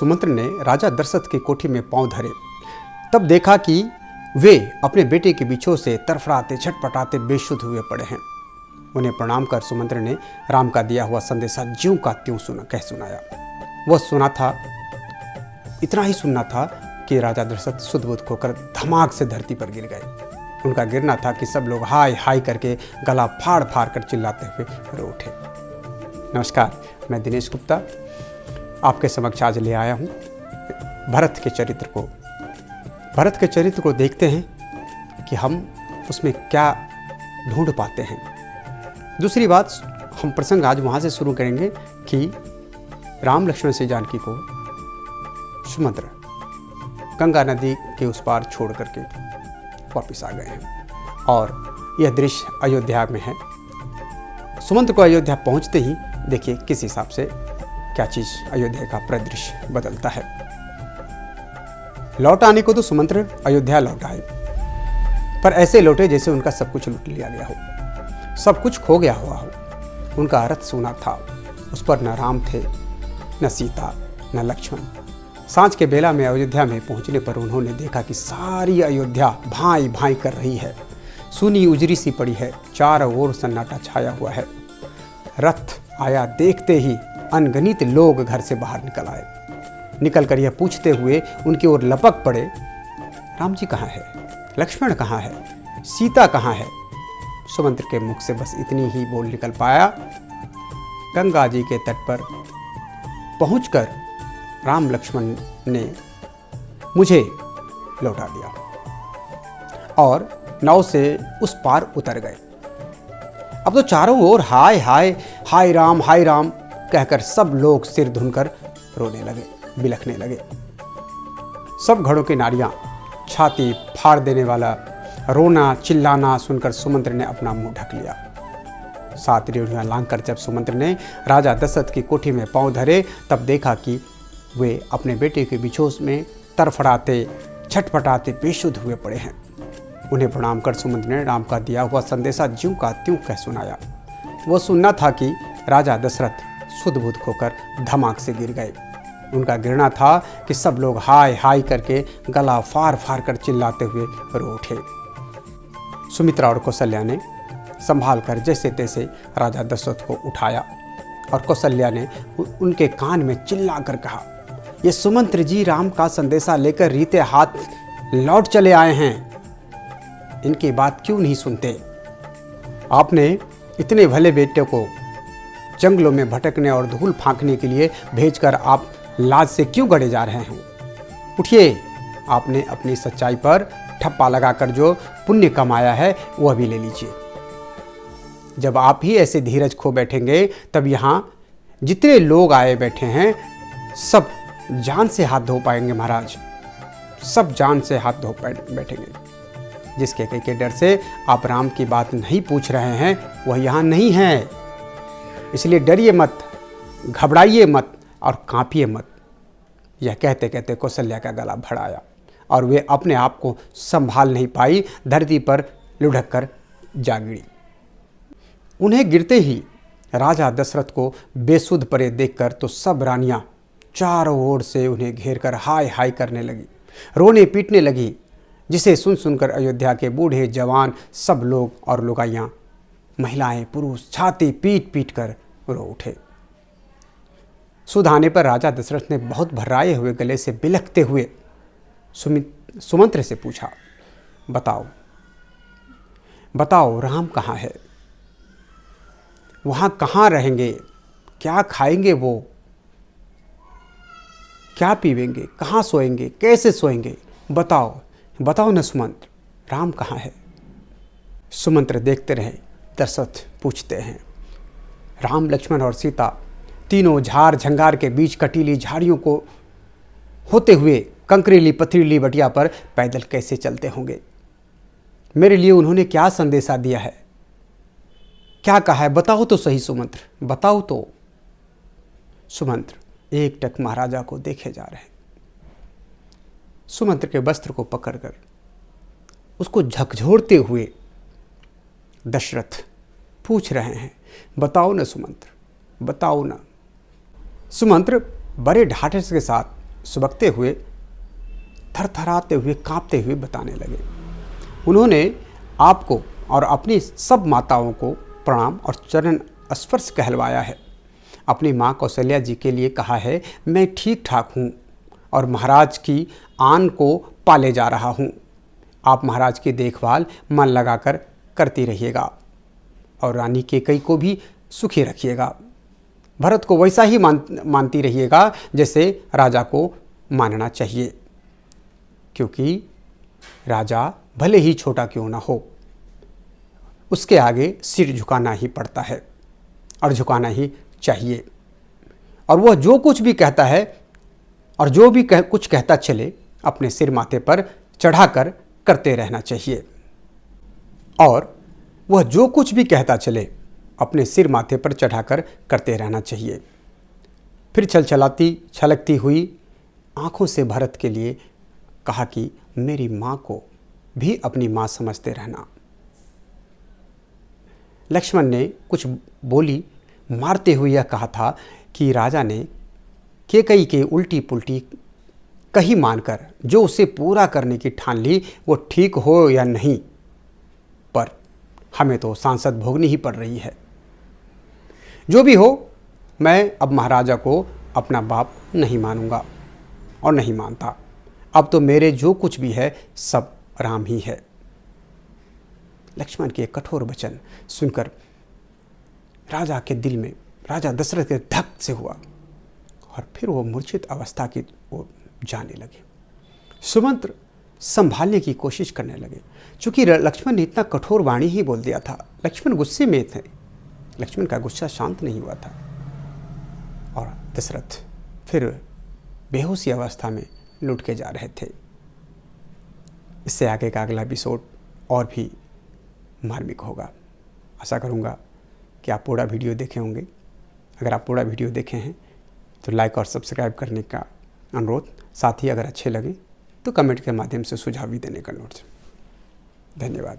सुमंत्र ने राजा दशरथ की कोठी में पांव धरे। तब देखा कि वे अपने बेटे के बिछोह से तरफड़ाते छटपटाते बेसुध हुए पड़े हैं। उन्हें प्रणाम कर सुमंत्र ने राम का दिया हुआ संदेशा ज्यों का त्यों सुनाया। वह सुना था, इतना ही सुनना था कि राजा दशरथ सुध-बुध होकर धमाक से धरती पर गिर गए। उनका गिरना था कि सब लोग हाय हाय करके गला फाड़ फाड़ कर चिल्लाते हुए रो उठे। नमस्कार, मैं दिनेश गुप्ता आपके समक्ष आज ले आया हूँ भरत के चरित्र को देखते हैं कि हम उसमें क्या ढूंढ पाते हैं। दूसरी बात, हम प्रसंग आज वहाँ से शुरू करेंगे कि राम लक्ष्मण से जानकी को सुमंत्र गंगा नदी के उस पार छोड़ करके वापस आ गए हैं और यह दृश्य अयोध्या में है। सुमंत्र को अयोध्या पहुँचते ही देखिए किस हिसाब से क्या चीज़ अयोध्या का परिदृश्य बदलता है। लौट आने को तो सुमंत्र अयोध्या लौट आए, पर ऐसे लौटे जैसे उनका सब कुछ लूट लिया गया हो, सब कुछ खो गया हुआ हो। उनका रथ सोना था, उस पर न राम थे, न सीता, न लक्ष्मण। सांझ के बेला में अयोध्या में पहुंचने पर उन्होंने देखा कि सारी अयोध्या भाई भाई कर रही है, सूनी उजरी सी पड़ी है, चारों ओर सन्नाटा छाया हुआ है। रथ आया देखते ही अनगिनत लोग घर से बाहर निकल आए। निकल कर यह पूछते हुए उनकी ओर लपक पड़े, राम जी कहाँ है, लक्ष्मण कहाँ है, सीता कहाँ है। सुमंत्र के मुख से बस इतनी ही बोल निकल पाया, गंगा जी के तट पर पहुंचकर राम लक्ष्मण ने मुझे लौटा दिया और नाव से उस पार उतर गए। अब तो चारों ओर हाय हाय हाय राम कहकर सब लोग सिर धुनकर रोने लगे, बिलखने लगे। सब घरों की नारियां छाती फाड़ देने वाला रोना चिल्लाना सुनकर सुमंत्र ने अपना मुंह ढक लिया। 7 रेवड़ियां लांघकर जब सुमंत्र ने राजा दशरथ की कोठी में पांव धरे, तब देखा कि वे अपने बेटे के बिछोह में तरफड़ाते छटपटाते बेसुध हुए पड़े हैं। उन्हें प्रणाम कर सुमंत्र ने राम का दिया हुआ संदेशा ज्यों का त्यों कह सुनाया। वो सुनना था कि राजा दशरथ सुध-बुध होकर धमाक से गिर गए। उनका गिरना था कि सब लोग हाय हाय करके गला फाड़ फाड़ कर चिल्लाते हुए रो उठे। सुमित्रा और कौशल्या ने संभाल कर जैसे तैसे राजा दशरथ को उठाया और कौशल्या ने उनके कान में चिल्ला कर कहा, ये सुमंत्र जी राम का संदेशा लेकर रीते हाथ लौट चले आए हैं, इनकी बात क्यों नहीं सुनते। आपने इतने भले बेटे को जंगलों में भटकने और धूल फांकने के लिए भेजकर आप लाज से क्यों गड़े जा रहे हैं। उठिए, आपने अपनी सच्चाई पर ठप्पा लगाकर जो पुण्य कमाया है वह भी ले लीजिए। जब आप ही ऐसे धीरज खो बैठेंगे तब यहाँ जितने लोग आए बैठे हैं सब जान से हाथ धो पाएंगे महाराज, सब जान से हाथ धो बैठेंगे। जिसके के डर से आप राम की बात नहीं पूछ रहे हैं वह यहाँ नहीं है, इसलिए डरिए मत, घबराइए मत और कांपिए मत। यह कहते कहते कौशल्या का गला भराया और वे अपने आप को संभाल नहीं पाई, धरती पर लुढ़क कर जा गिरी। उन्हें गिरते ही राजा दशरथ को बेसुध पड़े देखकर तो सब रानियां चारों ओर से उन्हें घेर कर हाय हाय करने लगी, रोने पीटने लगी, जिसे सुन सुनकर अयोध्या के बूढ़े जवान सब लोग और लुगाइयाँ महिलाएं पुरुष छाती पीट पीट कर रो उठे। सुध आने पर राजा दशरथ ने बहुत भर्राए हुए गले से बिलखते हुए सुमंत्र से पूछा, बताओ राम कहाँ है, वहाँ कहाँ रहेंगे, क्या खाएंगे, वो क्या पीवेंगे, कहाँ सोएंगे, कैसे सोएंगे, बताओ न सुमंत्र, राम कहाँ है। सुमंत्र देखते रहे, दशरथ पूछते हैं, राम लक्ष्मण और सीता तीनों झाड़ झंगार के बीच कटीली झाड़ियों को होते हुए कंकरीली पथरीली बटिया पर पैदल कैसे चलते होंगे। मेरे लिए उन्होंने क्या संदेशा दिया है, क्या कहा है, बताओ तो सही सुमंत्र, बताओ तो। सुमंत्र एकटक महाराजा को देखे जा रहे हैं। सुमंत्र के वस्त्र को पकड़कर उसको झकझोरते हुए दशरथ पूछ रहे हैं, बताओ न सुमंत्र, बताओ न। सुमंत्र बड़े ढाढ़स के साथ सुबकते हुए, थरथराते हुए, कांपते हुए बताने लगे। उन्होंने आपको और अपनी सब माताओं को प्रणाम और चरण स्पर्श कहलवाया है। अपनी माँ कौशल्या जी के लिए कहा है, मैं ठीक ठाक हूँ और महाराज की आन को पाले जा रहा हूँ। आप महाराज की देखभाल मन लगाकर करती रहिएगा और रानी कैकेयी को भी सुखी रखिएगा। भरत को वैसा ही मानती रहिएगा जैसे राजा को मानना चाहिए, क्योंकि राजा भले ही छोटा क्यों ना हो, उसके आगे सिर झुकाना ही पड़ता है और झुकाना ही चाहिए। और वह जो कुछ भी कहता है और जो भी कुछ कहता चले, अपने सिर माथे पर चढ़ाकर करते रहना चाहिए। और वह जो कुछ भी कहता चले, अपने सिर माथे पर चढ़ाकर करते रहना चाहिए। फिर छलकती हुई आंखों से भरत के लिए कहा कि मेरी माँ को भी अपनी माँ समझते रहना। लक्ष्मण ने कुछ बोली मारते हुए यह कहा था कि राजा ने कैकेयी के उल्टी पुल्टी कही मानकर जो उसे पूरा करने की ठान ली, वो ठीक हो या नहीं, पर हमें तो सांसद भोगनी ही पड़ रही है। जो भी हो, मैं अब महाराजा को अपना बाप नहीं मानूंगा और नहीं मानता। अब तो मेरे जो कुछ भी है सब राम ही है। लक्ष्मण के कठोर वचन सुनकर राजा के दिल में, राजा दशरथ के धक से हुआ और फिर वो मूर्छित अवस्था की ओर जाने लगे। सुमंत्र संभालने की कोशिश करने लगे, चूंकि लक्ष्मण ने इतना कठोर वाणी ही बोल दिया था। लक्ष्मण गुस्से में थे, लक्ष्मण का गुस्सा शांत नहीं हुआ था और दशरथ फिर बेहोशी अवस्था में लुढ़ के जा रहे थे। इससे आगे का अगला एपिसोड और भी मार्मिक होगा। आशा करूँगा कि आप पूरा वीडियो देखे होंगे। अगर आप पूरा वीडियो देखे हैं तो लाइक और सब्सक्राइब करने का अनुरोध, साथ ही अगर अच्छे लगे तो कमेंट के माध्यम से सुझाव भी देने का अनुरोध। धन्यवाद।